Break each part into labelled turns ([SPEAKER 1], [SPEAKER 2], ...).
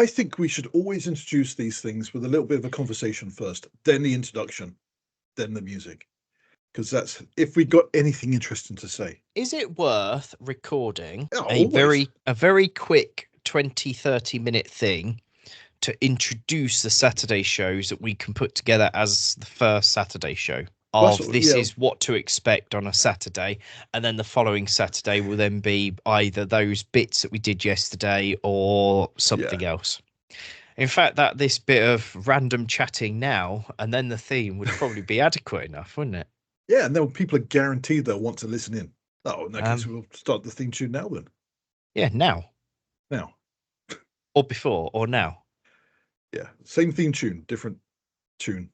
[SPEAKER 1] I think we should always introduce these things with a little bit of a conversation first, then the introduction, then the music. Because that's if we got anything interesting to say.
[SPEAKER 2] Is it worth recording
[SPEAKER 1] always.
[SPEAKER 2] a very quick 20-30 minute thing to introduce the Saturday shows that we can put together as the first Saturday show is what to expect on a Saturday, and then the following Saturday will then be either those bits that we did yesterday or something else. In fact, that this bit of random chatting now and then the theme would probably be adequate enough, wouldn't it?
[SPEAKER 1] Yeah, and then people are guaranteed they'll want to listen in. Oh, in that case, we'll start the theme tune now then.
[SPEAKER 2] Yeah, now.
[SPEAKER 1] Now.
[SPEAKER 2] Or before, or now.
[SPEAKER 1] Yeah, same theme tune, different tune.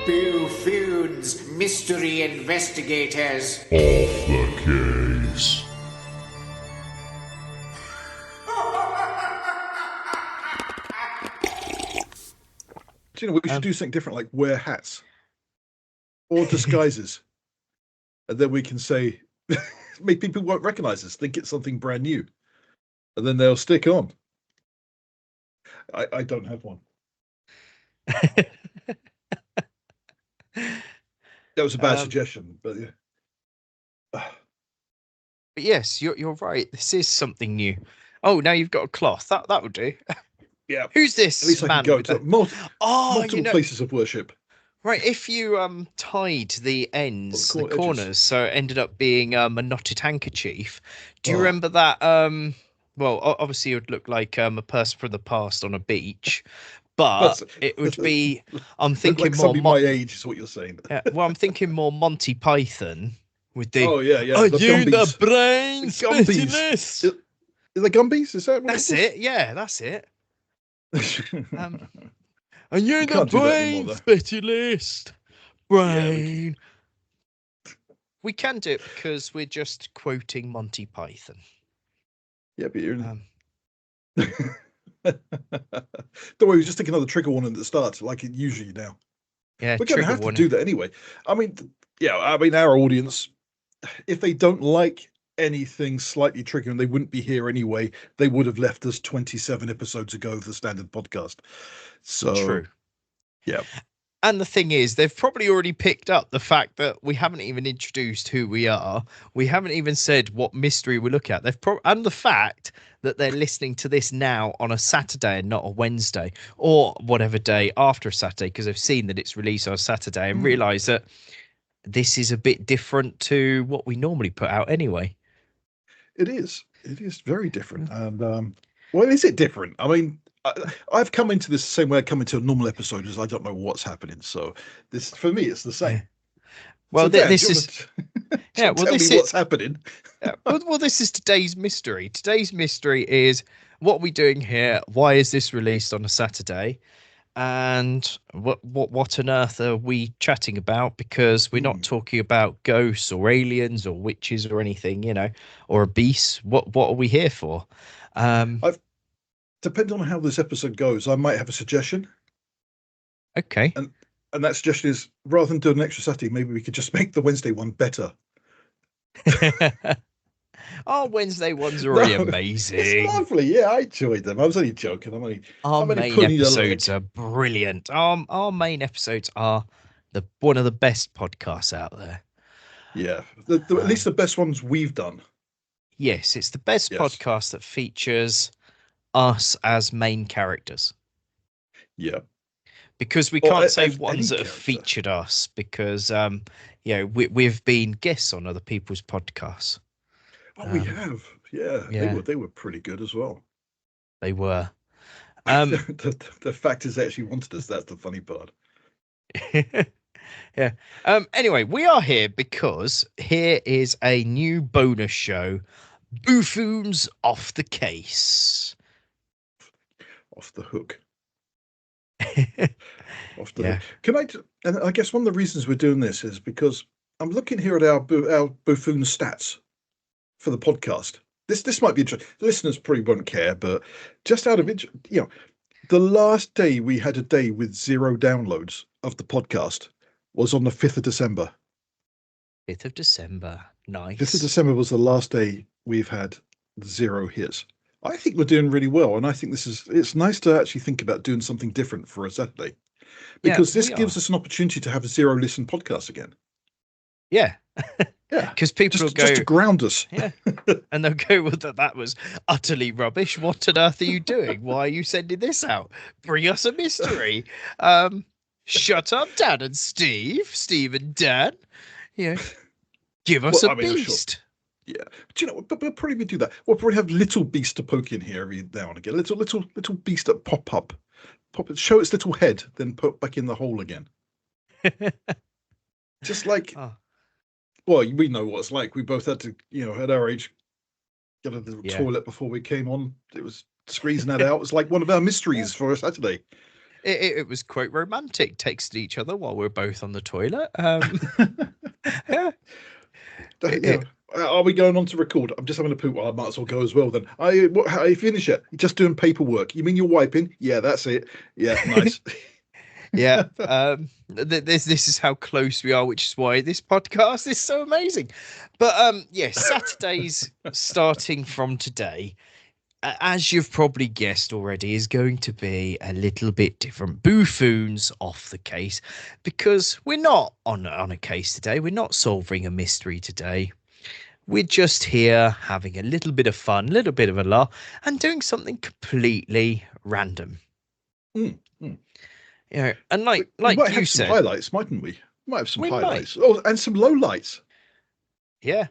[SPEAKER 3] Boo-Foons Mystery Investigators.
[SPEAKER 4] Off the case.
[SPEAKER 1] Do you know, we should do something different, like wear hats or disguises. And then we can say, maybe people won't recognize us, think it's something brand new. And then they'll stick on. I don't have one. That was a bad suggestion, but yeah.
[SPEAKER 2] But yes, you're right. This is something new. Oh, now you've got a cloth. That would do.
[SPEAKER 1] Yeah.
[SPEAKER 2] Who's this
[SPEAKER 1] At least
[SPEAKER 2] man?
[SPEAKER 1] I can go to multiple places of worship.
[SPEAKER 2] Right, if you tied the ends, the corners, so it ended up being a knotted handkerchief. Do you remember that? Well, obviously it would look like a person from the past on a beach, but it would be. I'm thinking
[SPEAKER 1] like somebody my age is what you're saying.
[SPEAKER 2] Yeah, well, I'm thinking more Monty Python with the.
[SPEAKER 1] Are
[SPEAKER 2] you the brain specialist?
[SPEAKER 1] Is the Gumbies? Is that what
[SPEAKER 2] that's it? Yeah, that's it. Are you the brain specialist? Brain. Yeah, we can do it because we're just quoting Monty Python.
[SPEAKER 1] Yeah, but you're. Don't worry, we just take another trigger warning at the start, like it usually now.
[SPEAKER 2] Yeah,
[SPEAKER 1] we're going to have to do that anyway. I mean, our audience, if they don't like anything slightly triggering, they wouldn't be here anyway. They would have left us 27 episodes ago of the standard podcast. So
[SPEAKER 2] true.
[SPEAKER 1] Yeah.
[SPEAKER 2] And the thing is, they've probably already picked up the fact that we haven't even introduced who we are. We haven't even said what mystery we look at. And the fact that they're listening to this now on a Saturday and not a Wednesday or whatever day after a Saturday, because they've seen that it's released on a Saturday and realise that this is a bit different to what we normally put out anyway.
[SPEAKER 1] It is. It is very different. And, well, is it different? I mean, I've come into this the same way I come into a normal episode, as I don't know what's happening. So this, for me, it's the same.
[SPEAKER 2] Yeah. Well,
[SPEAKER 1] so, Dan,
[SPEAKER 2] this is
[SPEAKER 1] tell me what's happening.
[SPEAKER 2] Well, this is today's mystery. Today's mystery is what are we doing here? Why is this released on a Saturday? And what on earth are we chatting about? Because we're not talking about ghosts or aliens or witches or anything, or a beast. What are we here for?
[SPEAKER 1] Depending on how this episode goes, I might have a suggestion.
[SPEAKER 2] Okay.
[SPEAKER 1] And that suggestion is, rather than do an extra Saturday, maybe we could just make the Wednesday one better.
[SPEAKER 2] Our Wednesday ones are really amazing.
[SPEAKER 1] It's lovely. Yeah, I enjoyed them. I was only joking.
[SPEAKER 2] Our main episodes are brilliant. Our main episodes are one of the best podcasts out there.
[SPEAKER 1] Yeah, at least the best ones we've done.
[SPEAKER 2] Yes, it's the best podcast that features us as main characters.
[SPEAKER 1] Yeah.
[SPEAKER 2] Because we can't say ones that have featured us because, we've been guests on other people's podcasts.
[SPEAKER 1] Oh, we have. Yeah. They were pretty good as well.
[SPEAKER 2] They were.
[SPEAKER 1] The fact is they actually wanted us. That's the funny part.
[SPEAKER 2] Yeah. Anyway, we are here because here is a new bonus show, Boo-Foons Off the Case.
[SPEAKER 1] Off the hook. Off the hook. Can I? And I guess one of the reasons we're doing this is because I'm looking here at our Boo-Foon stats for the podcast. This might be interesting. The listeners probably won't care, but just out of interest, The last day we had a day with 0 downloads of the podcast was on the 5th of December.
[SPEAKER 2] 5th of December. Nice.
[SPEAKER 1] 5th of December was the last day we've had 0 hits. I think we're doing really well, and I think it's nice to actually think about doing something different for a Saturday, because this gives us an opportunity to have a 0 listen podcast again.
[SPEAKER 2] Yeah.
[SPEAKER 1] Yeah.
[SPEAKER 2] Because people will go...
[SPEAKER 1] Just to ground us.
[SPEAKER 2] Yeah. And they'll go, well, that was utterly rubbish. What on earth are you doing? Why are you sending this out? Bring us a mystery. Shut up, Dan and Steve. Steve and Dan. You know, give us a beast.
[SPEAKER 1] Sure. Yeah, do you know? But we'll probably do that. We'll probably have little beast to poke in here every now and again. Little beast that pop up, show its little head, then put back in the hole again. Just like, well, we know what it's like. We both had to, at our age, get a little toilet before we came on. It was squeezing that out. It was like one of our mysteries for a Saturday.
[SPEAKER 2] It was quite romantic, texting each other while we're both on the toilet. Yeah.
[SPEAKER 1] Are we going on to record? I'm just having a poop. Well, I might as well go as well then. How you finish it? You're just doing paperwork. You mean you're wiping? Yeah, that's it. Yeah, nice.
[SPEAKER 2] Yeah. This is how close we are, which is why this podcast is so amazing. But Saturdays starting from today, as you've probably guessed already, is going to be a little bit different. Boo-Foons Off the Case, because we're not on a case today. We're not solving a mystery today. We're just here having a little bit of fun, a little bit of a laugh, and doing something completely random.
[SPEAKER 1] Mm.
[SPEAKER 2] And like
[SPEAKER 1] we might
[SPEAKER 2] you
[SPEAKER 1] have
[SPEAKER 2] said,
[SPEAKER 1] some highlights, mightn't we? Might have some highlights.
[SPEAKER 2] Might.
[SPEAKER 1] Oh, and some lowlights.
[SPEAKER 2] Yeah,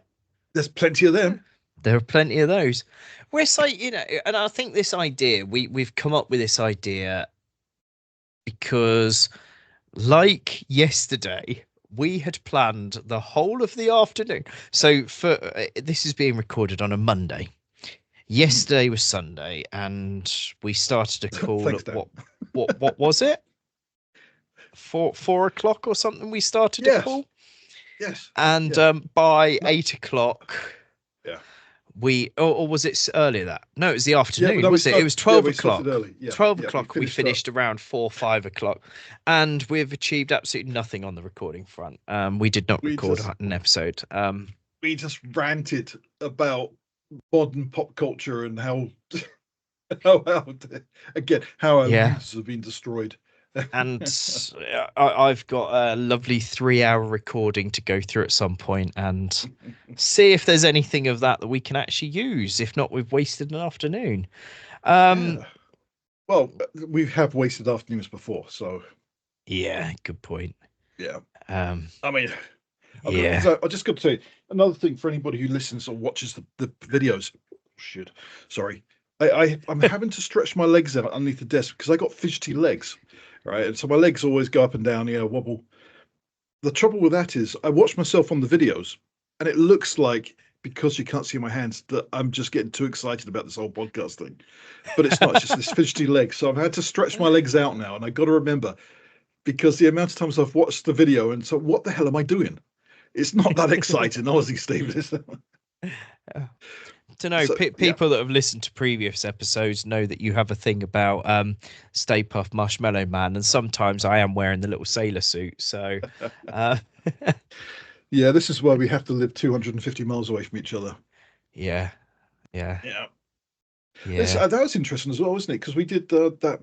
[SPEAKER 1] there's plenty of them.
[SPEAKER 2] There are plenty of those. We're saying, and I think this idea, we've come up with this idea because, like yesterday, we had planned the whole of the afternoon. So this is being recorded on a Monday. Yesterday was Sunday, and we started a call
[SPEAKER 1] Thanks,
[SPEAKER 2] at what was it? 4 o'clock or something. We started a call.
[SPEAKER 1] Yes.
[SPEAKER 2] And by 8 o'clock. Or was it earlier that? No, it was the afternoon, was it? It was 12 o'clock. 12 o'clock, we finished around 5 o'clock. And we've achieved absolutely nothing on the recording front. We did not record an episode.
[SPEAKER 1] We just ranted about modern pop culture and how our youths have been destroyed.
[SPEAKER 2] And I've got a lovely 3-hour recording to go through at some point and see if there's anything of that we can actually use. If not, we've wasted an afternoon.
[SPEAKER 1] Well, we have wasted afternoons before, so
[SPEAKER 2] yeah, good point.
[SPEAKER 1] Yeah.
[SPEAKER 2] I
[SPEAKER 1] just got to say another thing for anybody who listens or watches the videos. Sorry. I'm having to stretch my legs out underneath the desk because I got fidgety legs. Right, and so my legs always go up and down, wobble. The trouble with that is I watch myself on the videos, and it looks like, because you can't see my hands, that I'm just getting too excited about this whole podcast thing. But it's not, it's just this fidgety leg. So I've had to stretch my legs out now, and I got to remember, because the amount of times I've watched the video, and so what the hell am I doing? It's not that exciting, honestly, Steve.
[SPEAKER 2] To know, people that have listened to previous episodes know that you have a thing about Stay Puft Marshmallow Man, and sometimes I am wearing the little sailor suit. So,
[SPEAKER 1] yeah, this is why we have to live 250 miles away from each other.
[SPEAKER 2] Yeah.
[SPEAKER 1] That was interesting as well, wasn't it? Because we did that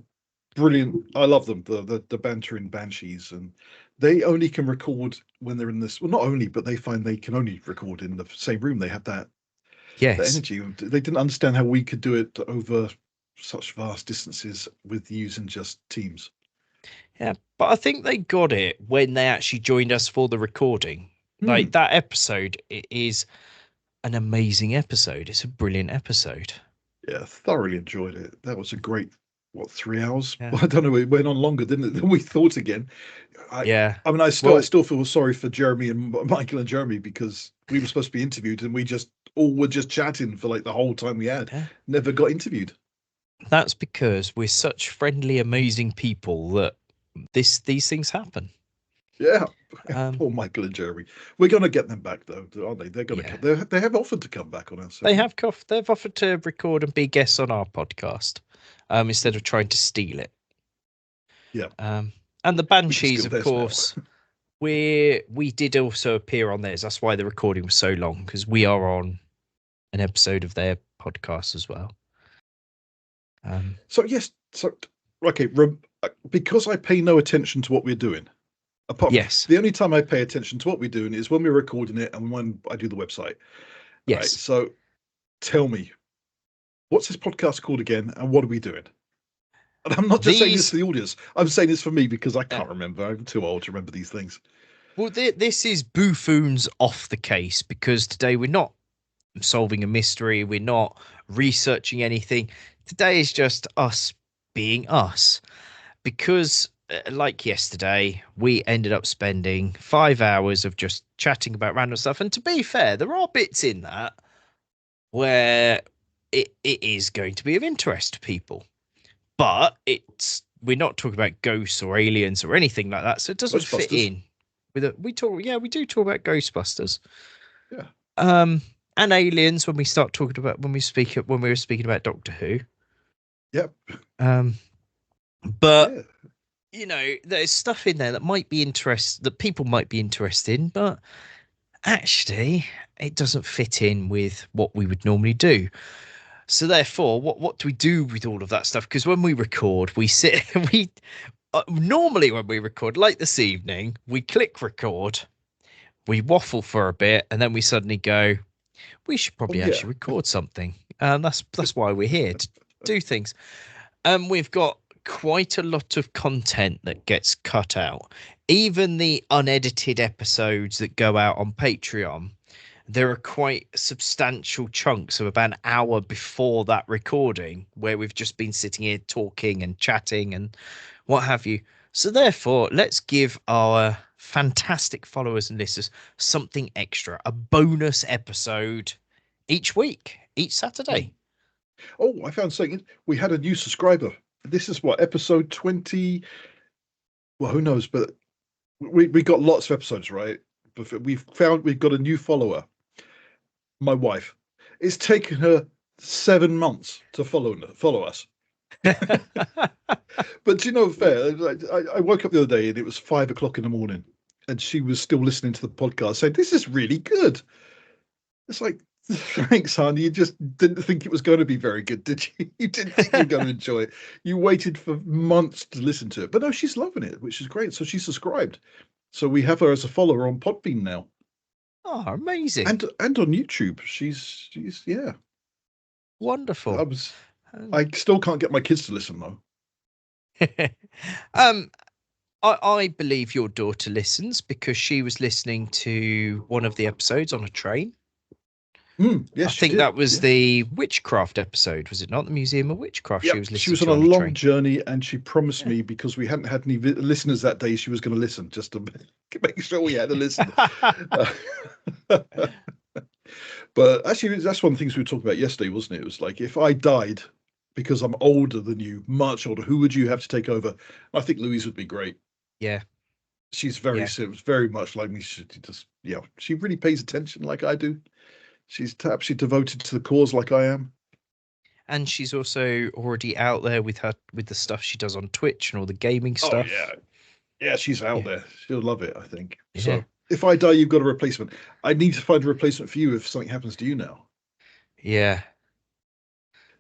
[SPEAKER 1] brilliant. I love them, the bantering banshees, and they only can record when they're in this. Well, not only, but they find they can only record in the same room. They have that.
[SPEAKER 2] Yes.
[SPEAKER 1] The energy. They didn't understand how we could do it over such vast distances with using just Teams.
[SPEAKER 2] Yeah, but I think they got it when they actually joined us for the recording. Like that episode, it is an amazing episode. It's a brilliant episode.
[SPEAKER 1] Yeah, thoroughly enjoyed it. That was a great 3 hours? Yeah. Well, I don't know. It went on longer, didn't it, than we thought again. I mean, I still feel sorry for Jeremy and Michael and Jeremy, because we were supposed to be interviewed and we just all were just chatting for like the whole time we had. Yeah. Never got interviewed.
[SPEAKER 2] That's because we're such friendly, amazing people that these things happen.
[SPEAKER 1] Yeah. Poor Michael and Jeremy. We're going to get them back, though, aren't they? They're going to. They have offered to come back on us.
[SPEAKER 2] They've offered to record and be guests on our podcast. instead of trying to steal it.
[SPEAKER 1] Yeah.
[SPEAKER 2] And the Banshees, of course, we did also appear on theirs. That's why the recording was so long, because we are on an episode of their podcast as well.
[SPEAKER 1] Because I pay no attention to what we're doing. The only time I pay attention to what we're doing is when we're recording it and when I do the website.
[SPEAKER 2] Yes.
[SPEAKER 1] Right, so tell me, what's this podcast called again, and what are we doing? And I'm not just saying this to the audience. I'm saying this for me because I can't remember. I'm too old to remember these things.
[SPEAKER 2] Well, this is Boo-Foons Off the Case, because today we're not solving a mystery. We're not researching anything. Today is just us being us. Because, like yesterday, we ended up spending 5 hours of just chatting about random stuff. And to be fair, there are bits in that where it is going to be of interest to people. But we're not talking about ghosts or aliens or anything like that. So it doesn't fit in. We do talk about Ghostbusters.
[SPEAKER 1] Yeah.
[SPEAKER 2] And aliens when we were speaking about Doctor Who.
[SPEAKER 1] Yep.
[SPEAKER 2] But there's stuff in there that people might be interested in, but actually it doesn't fit in with what we would normally do. So therefore, what do we do with all of that stuff? Because when we record, normally when we record, like this evening, we click record, we waffle for a bit, and then we suddenly go, we should probably actually record something. And that's why we're here, to do things. We've got quite a lot of content that gets cut out. Even the unedited episodes that go out on Patreon, there are quite substantial chunks of about an hour before that recording where we've just been sitting here talking and chatting and what have you. So therefore, let's give our fantastic followers and listeners something extra, a bonus episode each week, each Saturday.
[SPEAKER 1] Oh, I found something. We had a new subscriber. This is episode 20. Well, who knows? But we got lots of episodes, right? But we've got a new follower. My wife. It's taken her 7 months to follow us. But fair. I woke up the other day and it was 5 o'clock in the morning, and she was still listening to the podcast, saying, "This is really good." It's like, thanks, hon. You just didn't think it was going to be very good, did you? You didn't think you were going to enjoy it. You waited for months to listen to it. But no, she's loving it, which is great. So she subscribed. So we have her as a follower on Podbean now.
[SPEAKER 2] Oh, amazing.
[SPEAKER 1] And on YouTube. She's
[SPEAKER 2] wonderful.
[SPEAKER 1] I still can't get my kids to listen, though.
[SPEAKER 2] I believe your daughter listens because she was listening to one of the episodes on a train.
[SPEAKER 1] Yes,
[SPEAKER 2] I think that was the witchcraft episode, was it not? The Museum of Witchcraft.
[SPEAKER 1] Yep. She was on a long journey, and she promised me, because we hadn't had any listeners that day, she was going to listen, just to make sure we had a listen. But actually, that's one of the things we were talking about yesterday, wasn't it? It was like, if I died because I'm older than you, much older, who would you have to take over? I think Louise would be great.
[SPEAKER 2] Yeah.
[SPEAKER 1] She's very much like me. She really pays attention like I do. She's absolutely devoted to the cause like I am.
[SPEAKER 2] And she's also already out there with the stuff she does on Twitch and all the gaming stuff.
[SPEAKER 1] Oh, yeah, she's out there. She'll love it, I think.
[SPEAKER 2] Yeah.
[SPEAKER 1] So if I die, you've got a replacement. I need to find a replacement for you if something happens to you now.
[SPEAKER 2] Yeah.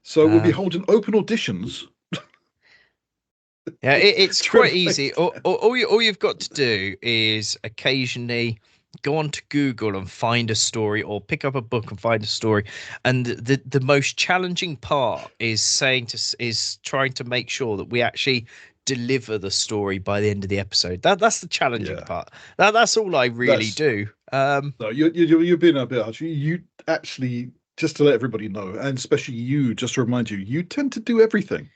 [SPEAKER 1] So we'll be holding open auditions.
[SPEAKER 2] Yeah, it's quite easy. All you've got to do is occasionally go on to Google and find a story, or pick up a book and find a story. And the most challenging part is trying to make sure that we actually deliver the story by the end of the episode. That's the challenging part. That's all I really do.
[SPEAKER 1] No, you're being a bit harsh. You actually, just to let everybody know, and especially you, just to remind you, you tend to do everything.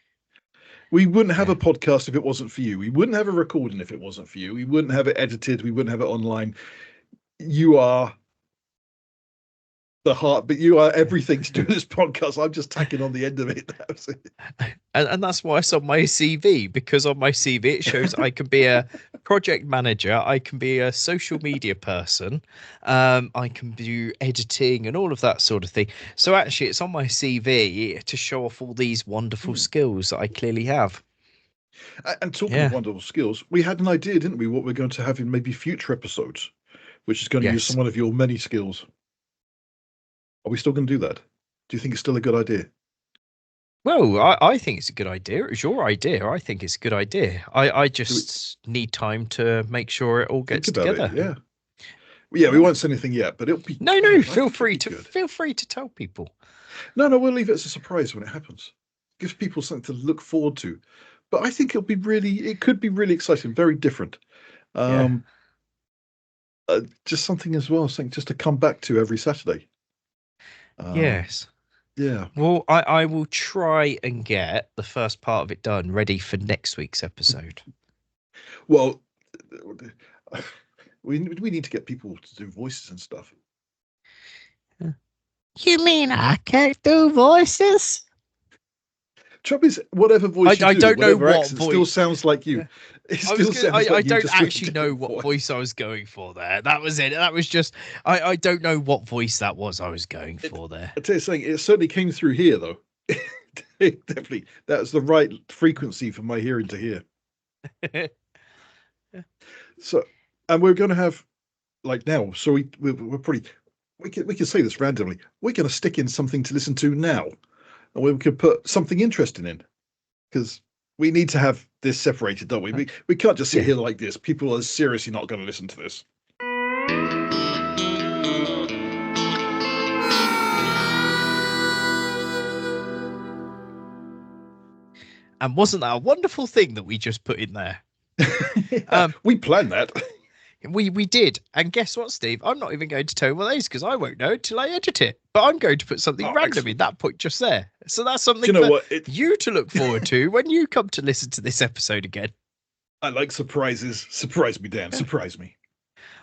[SPEAKER 1] We wouldn't have a podcast if it wasn't for you. We wouldn't have a recording if it wasn't for you. We wouldn't have it edited. We wouldn't have it online. You are the heart, but you are everything to do this podcast. I'm just tacking on the end of it.
[SPEAKER 2] And that's why it's on my CV, because on my CV it shows I can be a project manager, I can be a social media person, I can do editing and all of that sort of thing. So actually it's on my CV to show off all these wonderful skills that I clearly have.
[SPEAKER 1] And talking of wonderful skills, we had an idea, didn't we, what we're going to have in maybe future episodes, which is going to use some of your many skills. Are we still going to do that? Do you think it's still a good idea?
[SPEAKER 2] Well, I think it's a good idea. It's your idea. I think it's a good idea. I just need time to make sure it all gets together.
[SPEAKER 1] Yeah, we won't say anything yet, but it'll be...
[SPEAKER 2] No, feel free to tell people.
[SPEAKER 1] No, we'll leave it as a surprise when it happens. Gives people something to look forward to. But I think it could be really exciting, very different. Just something as well, something just to come back to every Saturday.
[SPEAKER 2] Yes.
[SPEAKER 1] Yeah.
[SPEAKER 2] Well, I will try and get the first part of it done ready for next week's episode.
[SPEAKER 1] Well, we need to get people to do voices and stuff.
[SPEAKER 5] You mean I can't do voices?
[SPEAKER 1] Trouble is, whatever voice
[SPEAKER 2] I don't know what
[SPEAKER 1] accent, still sounds like you.
[SPEAKER 2] I don't actually know what voice I was going for there. That was it. That was just I don't know what voice that was I was going for there.
[SPEAKER 1] I tell you something, it certainly came through here though. Definitely, that's the right frequency for my hearing to hear. So, and we're going to have like now. So we're pretty. We can say this randomly. We're going to stick in something to listen to now. And we could put something interesting in, because we need to have this separated, don't we? We can't just sit here like this. People are seriously not going to listen to this.
[SPEAKER 2] And wasn't that a wonderful thing that we just put in there?
[SPEAKER 1] We planned that.
[SPEAKER 2] We did. And guess what, Steve? I'm not even going to tell you what that is, because I won't know until I edit it. But I'm going to put something random in that point just there. So that's something for you to look forward to when you come to listen to this episode again.
[SPEAKER 1] I like surprises. Surprise me, Dan. Surprise me.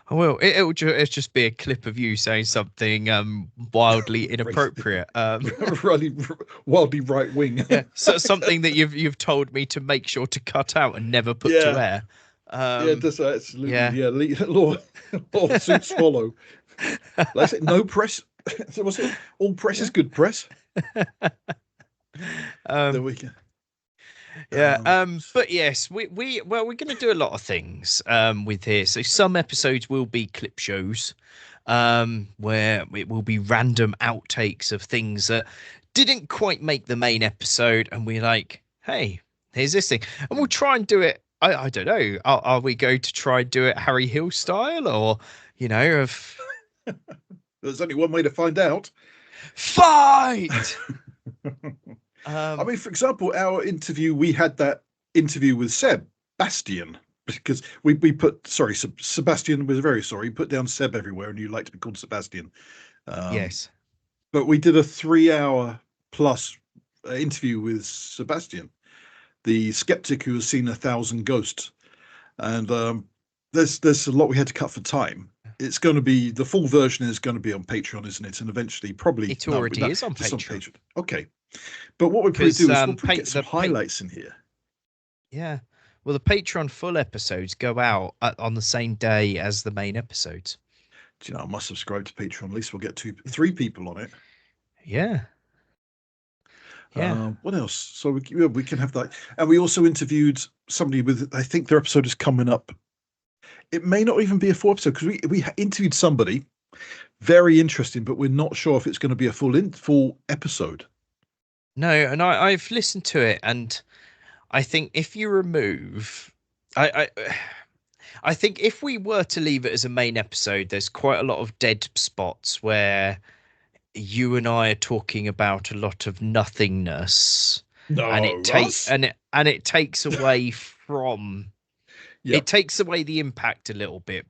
[SPEAKER 2] I will. It'll just be a clip of you saying something wildly inappropriate.
[SPEAKER 1] Wildly right wing.
[SPEAKER 2] So something that you've told me to make sure to cut out and never put to air.
[SPEAKER 1] That's absolutely. Yeah, lawsuits follow. Like I said, no press. So what's it? All press is good press. There we go.
[SPEAKER 2] But yes, we're going to do a lot of things with here. So some episodes will be clip shows, where it will be random outtakes of things that didn't quite make the main episode, and we're like, hey, here's this thing, and we'll try and do it. I don't know. Are we going to try and do it Harry Hill style, or
[SPEAKER 1] There's only one way to find out.
[SPEAKER 2] Fight.
[SPEAKER 1] I mean, for example, we had that interview with Sebastian, because we put Sebastian was very sorry. Put down Seb everywhere, and you like to be called Sebastian.
[SPEAKER 2] Yes,
[SPEAKER 1] but we did a 3-hour plus interview with Sebastian, the skeptic who has seen 1,000 ghosts, and there's a lot we had to cut for time. It's going to be, the full version is going to be on Patreon, isn't it? And eventually, probably
[SPEAKER 2] it already is on Patreon.
[SPEAKER 1] Okay, but what we'll probably do is we'll get some highlights in here.
[SPEAKER 2] Yeah, well, the Patreon full episodes go out on the same day as the main episodes.
[SPEAKER 1] Do you know, I must subscribe to Patreon. At least we'll get 3 people on it.
[SPEAKER 2] Yeah. Yeah.
[SPEAKER 1] What else? So we can have that, and we also interviewed somebody with. I think their episode is coming up. It may not even be a 4 episode, because we interviewed somebody very interesting, but we're not sure if it's going to be a full episode.
[SPEAKER 2] No, and I've listened to it, and I think if you remove, I think if we were to leave it as a main episode, there's quite a lot of dead spots where you and I are talking about a lot of nothingness, and it takes away from. Yep. It takes away the impact a little bit.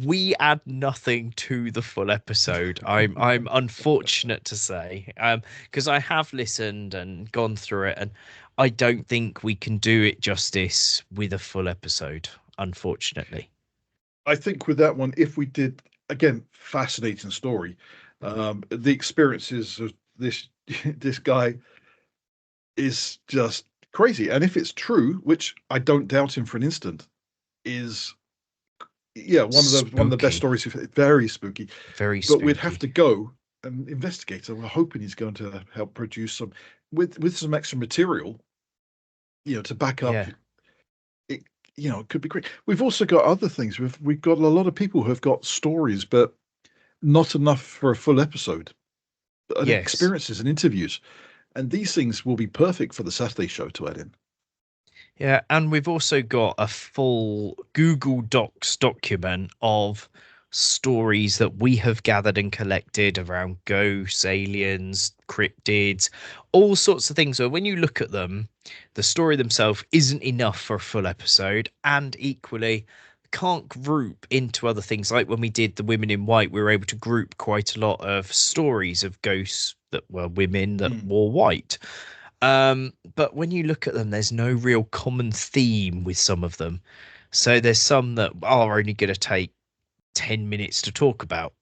[SPEAKER 2] We add nothing to the full episode. I'm unfortunate to say, because I have listened and gone through it, and I don't think we can do it justice with a full episode, unfortunately.
[SPEAKER 1] I think with that one, if we did, again, fascinating story, The experiences of this guy is just crazy. And if it's true, which I don't doubt him for an instant, is one of the best stories. Very spooky.
[SPEAKER 2] Very spooky.
[SPEAKER 1] But we'd have to go and investigate. So we're hoping he's going to help produce some with some extra material, to back up. It it could be great. We've also got other things. We've got a lot of people who have got stories, but not enough for a full episode. Experiences and interviews, and these things will be perfect for the Saturday show to add in.
[SPEAKER 2] Yeah, and we've also got a full Google Docs document of stories that we have gathered and collected around ghosts, aliens, cryptids, all sorts of things. So when you look at them, the story themselves isn't enough for a full episode, and equally can't group into other things. Like when we did the Women in White, we were able to group quite a lot of stories of ghosts that were women that wore white. But when you look at them, there's no real common theme with some of them. So there's some that are only going to take 10 minutes to talk about.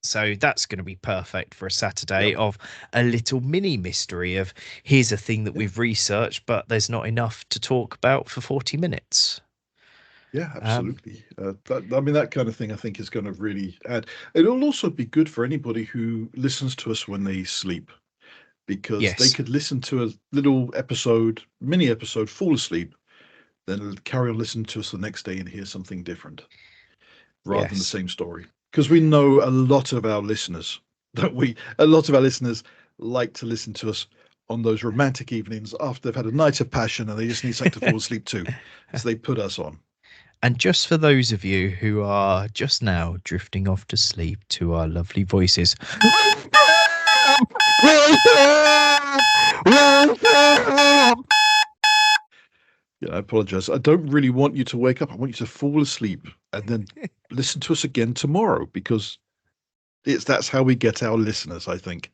[SPEAKER 2] So that's going to be perfect for a Saturday of a little mini mystery of here's a thing that we've researched, but there's not enough to talk about for 40 minutes.
[SPEAKER 1] Yeah, absolutely. That kind of thing I think is going to really add. It'll also be good for anybody who listens to us when they sleep, because they could listen to a little mini episode, fall asleep, then carry on listening to us the next day and hear something different rather than the same story. Because we know a lot of our listeners like to listen to us on those romantic evenings after they've had a night of passion and they just need something to fall asleep to. So they put us on.
[SPEAKER 2] And just for those of you who are just now drifting off to sleep to our lovely voices,
[SPEAKER 1] Yeah, I apologize. I don't really want you to wake up. I want you to fall asleep and then listen to us again tomorrow, because that's how we get our listeners, I think.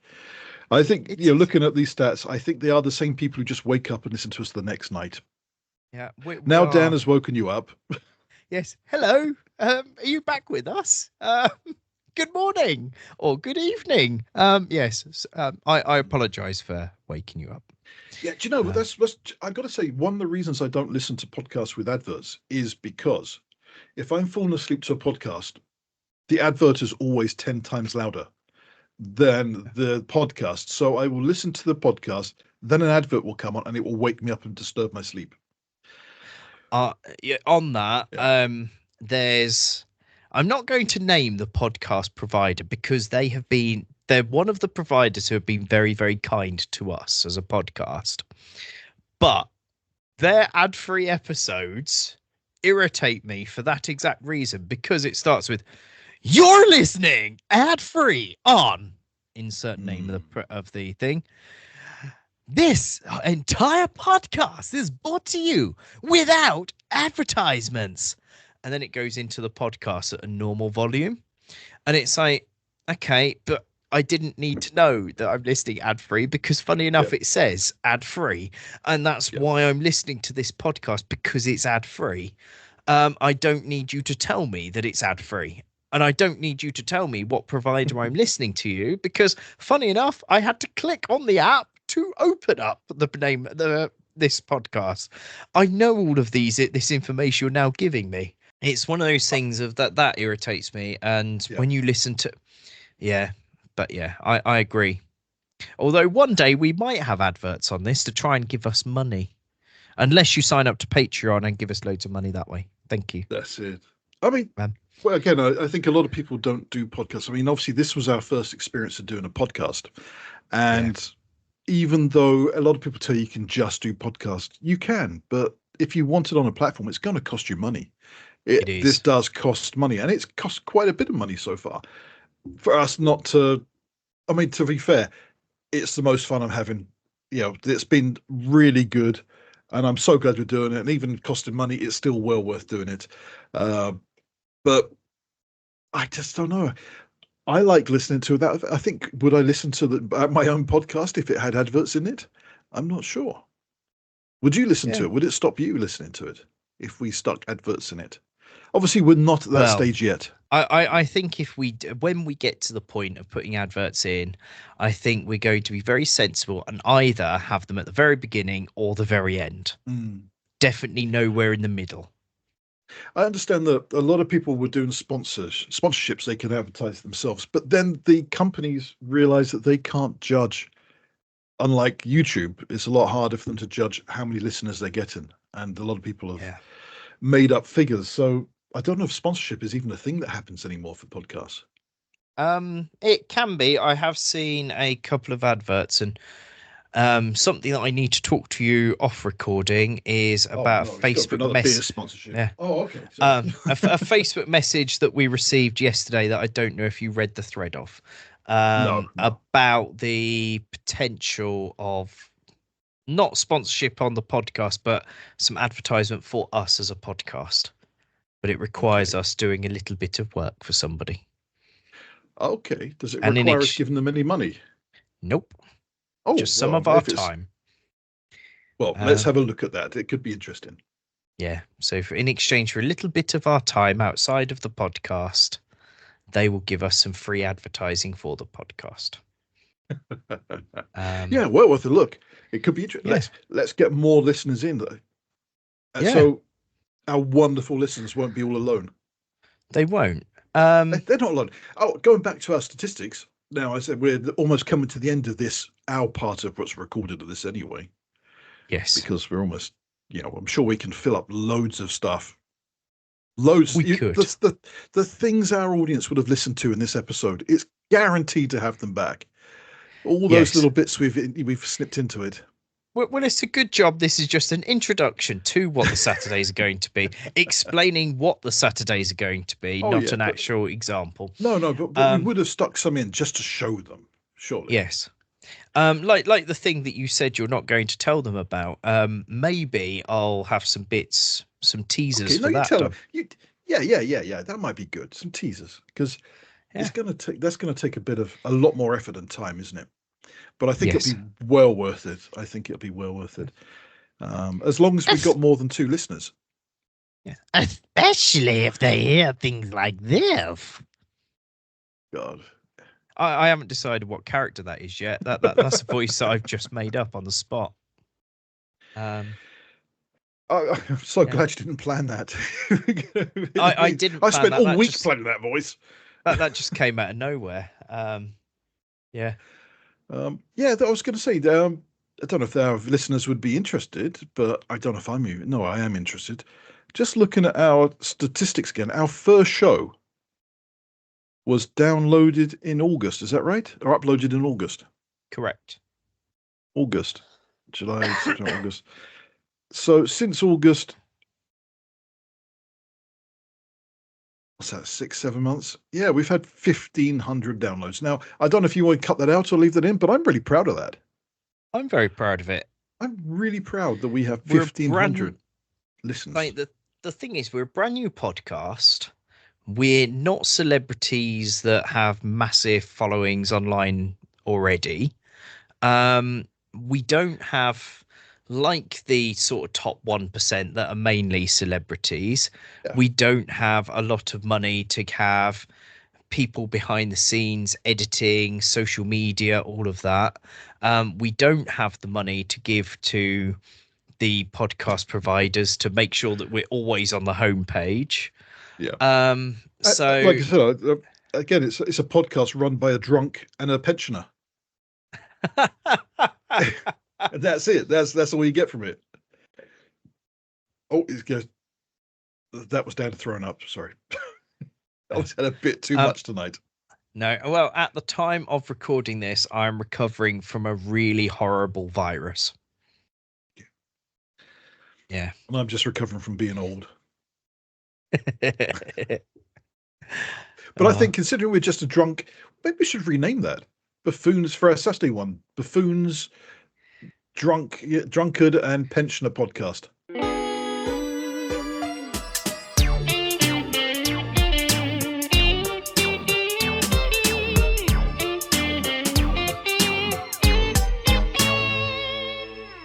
[SPEAKER 1] Looking at these stats, I think they are the same people who just wake up and listen to us the next night.
[SPEAKER 2] Yeah.
[SPEAKER 1] Now Dan has woken you up.
[SPEAKER 2] Yes. Hello. Are you back with us? Good morning or good evening. Yes. I apologize for waking you up.
[SPEAKER 1] Yeah, do you know, I've got to say, one of the reasons I don't listen to podcasts with adverts is because if I'm falling asleep to a podcast, the advert is always 10 times louder than the podcast. So I will listen to the podcast, then an advert will come on and it will wake me up and disturb my sleep.
[SPEAKER 2] On that, I'm not going to name the podcast provider because they're one of the providers who have been very, very kind to us as a podcast. But their ad-free episodes irritate me for that exact reason, because it starts with, "You're listening ad-free on," insert name of the thing. "This entire podcast is brought to you without advertisements." And then it goes into the podcast at a normal volume. And it's like, okay, but I didn't need to know that I'm listening ad-free, because funny enough, it says ad-free. And that's why I'm listening to this podcast, because it's ad-free. I don't need you to tell me that it's ad-free. And I don't need you to tell me what provider I'm listening to you, because funny enough, I had to click on the app to open up the name this podcast. I know all of this information you're now giving me. It's one of those things of that irritates me. And when you listen to, I agree. Although one day we might have adverts on this to try and give us money, unless you sign up to Patreon and give us loads of money that way. Thank you.
[SPEAKER 1] That's it. I mean, well, again, I think a lot of people don't do podcasts. I mean, obviously, this was our first experience of doing a podcast. And even though a lot of people tell you can just do podcasts, you can. But if you want it on a platform, it's going to cost you money. It is. This does cost money, and it's cost quite a bit of money so far. For us not to, I mean, to be fair, it's the most fun I'm having. It's been really good, and I'm so glad we're doing it. And even costing money, it's still well worth doing it. But I just don't know. I like listening to that. I think, would I listen to my own podcast if it had adverts in it? I'm not sure. Would you listen to it? Would it stop you listening to it if we stuck adverts in it? Obviously, we're not at that stage yet.
[SPEAKER 2] I think when we get to the point of putting adverts in, I think we're going to be very sensible and either have them at the very beginning or the very end. Definitely nowhere in the middle.
[SPEAKER 1] I understand that a lot of people were doing sponsorships they can advertise themselves, but then the companies realize that they can't judge. Unlike YouTube, it's a lot harder for them to judge how many listeners they're getting, and a lot of people have made up figures. So I don't know if sponsorship is even a thing that happens anymore for podcasts.
[SPEAKER 2] It can be. I have seen a couple of adverts, and something that I need to talk to you off recording is about Facebook message
[SPEAKER 1] sponsorship.
[SPEAKER 2] Yeah.
[SPEAKER 1] Oh, okay.
[SPEAKER 2] A Facebook message that we received yesterday that I don't know if you read the thread of.
[SPEAKER 1] No.
[SPEAKER 2] About the potential of not sponsorship on the podcast, but some advertisement for us as a podcast. But it requires us doing a little bit of work for somebody.
[SPEAKER 1] Okay. Does it require us giving them any money?
[SPEAKER 2] Nope.
[SPEAKER 1] Oh,
[SPEAKER 2] just some of our time.
[SPEAKER 1] Well, let's have a look at that. It could be interesting.
[SPEAKER 2] Yeah. So in exchange for a little bit of our time outside of the podcast, they will give us some free advertising for the podcast.
[SPEAKER 1] Yeah, well worth a look. It could be interesting.
[SPEAKER 2] Yeah.
[SPEAKER 1] Let's get more listeners in, though. So our wonderful listeners won't be all alone.
[SPEAKER 2] They won't.
[SPEAKER 1] They're not alone. Oh, going back to our statistics. Now, I said we're almost coming to the end of this, our part of what's recorded of this anyway.
[SPEAKER 2] Yes.
[SPEAKER 1] Because we're almost, I'm sure we can fill up loads of stuff. Loads.
[SPEAKER 2] We could.
[SPEAKER 1] The things our audience would have listened to in this episode, it's guaranteed to have them back. All those little bits we've slipped into it.
[SPEAKER 2] Well, it's a good job. This is just an introduction to what the Saturdays are going to be, explaining what the Saturdays are going to be, not an actual example.
[SPEAKER 1] No, but we would have stuck some in just to show them, surely.
[SPEAKER 2] Yes. Like the thing that you said you're not going to tell them about. Maybe I'll have some bits, some teasers for that.
[SPEAKER 1] Tell them. Yeah. That might be good. Some teasers, because that's going to take a lot more effort and time, isn't it? But I think it'll be well worth it. As long as we've got more than 2 listeners.
[SPEAKER 5] Yeah. Especially if they hear things like this.
[SPEAKER 1] God.
[SPEAKER 2] I haven't decided what character that is yet. That's a voice that I've just made up on the spot.
[SPEAKER 1] I'm so glad you didn't plan that.
[SPEAKER 2] I didn't.
[SPEAKER 1] I spent all week planning that voice.
[SPEAKER 2] That just came out of nowhere. Yeah.
[SPEAKER 1] I was going to say, I don't know if our listeners would be interested, but I don't know if I am interested. Just looking at our statistics again, our first show was downloaded in August. Is that right? Or uploaded in August?
[SPEAKER 2] Correct.
[SPEAKER 1] August, July, September, August. So since August, what's that, 6-7 months? Yeah, we've had 1,500 downloads. Now, I don't know if you want to cut that out or leave that in, but I'm really proud of that.
[SPEAKER 2] I'm very proud of it.
[SPEAKER 1] I'm really proud that we have 1,500 listeners.
[SPEAKER 2] Like the thing is, we're a brand new podcast. We're not celebrities that have massive followings online already. We don't have like the sort of top 1% that are mainly celebrities. Yeah. We don't have a lot of money to have people behind the scenes, editing, social media, all of that. We don't have the money to give to the podcast providers to make sure that we're always on the homepage.
[SPEAKER 1] Yeah.
[SPEAKER 2] So,
[SPEAKER 1] like I said, again, it's a podcast run by a drunk and a pensioner. And that's it. That's all you get from it. Oh, that was down to throwing up. Sorry. I was had a bit too much tonight.
[SPEAKER 2] No, well, at the time of recording this, I'm recovering from a really horrible virus. Yeah.
[SPEAKER 1] And I'm just recovering from being old. But I think, considering we're just a drunk, maybe we should rename that. Boo-Foons for our Saturday one. Boo-Foons Drunkard and Pensioner Podcast.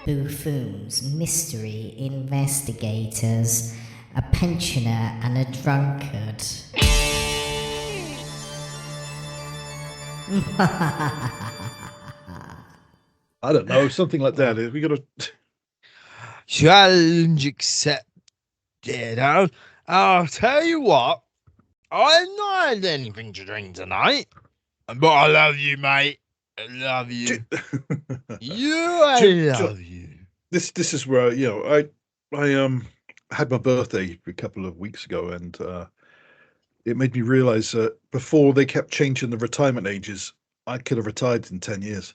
[SPEAKER 6] Boo-Foons Mystery Investigators. a pensioner and a drunkard.
[SPEAKER 1] I don't know, something like that. We got to
[SPEAKER 2] challenge accepted. I'll tell you what. I've not had anything to drink tonight, but I love you, mate. I love you. I love you.
[SPEAKER 1] This is where I had my birthday a couple of weeks ago, and it made me realize that before they kept changing the retirement ages, I could have retired in 10 years.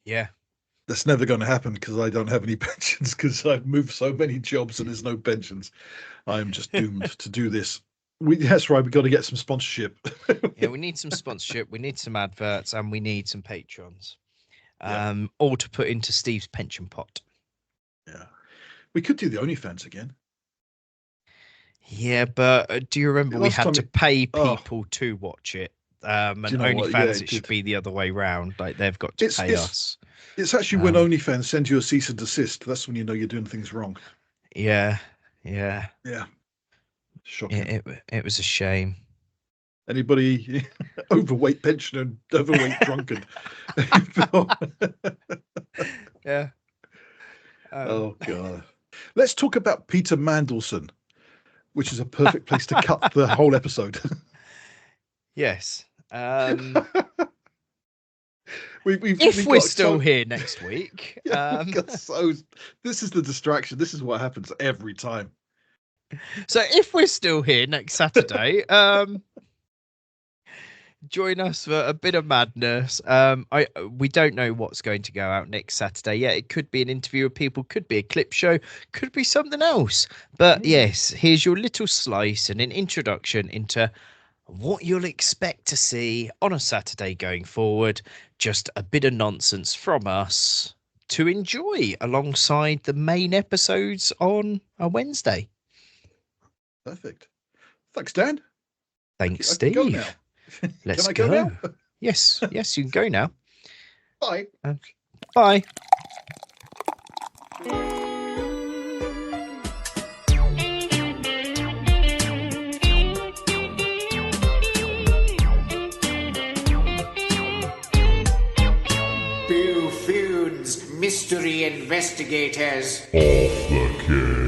[SPEAKER 2] Yeah.
[SPEAKER 1] That's never going to happen because I don't have any pensions because I've moved so many jobs and there's no pensions. I'm just doomed to do this. That's right. We've got to get some sponsorship.
[SPEAKER 2] Yeah, we need some sponsorship. We need some adverts, and we need some patrons. All to put into Steve's pension pot.
[SPEAKER 1] Yeah, we could do the OnlyFans again.
[SPEAKER 2] Yeah, but do you remember we had to pay people to watch it? And OnlyFans, it should be the other way round. Like they've got to pay us.
[SPEAKER 1] It's actually when OnlyFans sends you a cease and desist. That's when you know you're doing things wrong.
[SPEAKER 2] Yeah.
[SPEAKER 1] Shocking.
[SPEAKER 2] It was a shame.
[SPEAKER 1] Anybody overweight pensioner, overweight drunkard?
[SPEAKER 2] Yeah.
[SPEAKER 1] Oh God. Let's talk about Peter Mandelson, which is a perfect place to cut the whole episode.
[SPEAKER 2] Yes.
[SPEAKER 1] If
[SPEAKER 2] we're still here next week.
[SPEAKER 1] This is the distraction. This is what happens every time.
[SPEAKER 2] So if we're still here next Saturday, join us for a bit of madness. We don't know what's going to go out next Saturday yet. It could be an interview with people, could be a clip show, could be something else. But yes, here's your little slice and an introduction into what you'll expect to see on a Saturday going forward. Just a bit of nonsense from us to enjoy alongside the main episodes on a Wednesday.
[SPEAKER 1] Perfect. Thanks, Dan.
[SPEAKER 2] Thanks, Steve.
[SPEAKER 1] Go now.
[SPEAKER 2] Let's
[SPEAKER 1] Can I go now?
[SPEAKER 2] Yes, you can go now.
[SPEAKER 1] Bye.
[SPEAKER 2] Bye.
[SPEAKER 3] Boo-Foons Mystery Investigators.
[SPEAKER 4] Off the Case.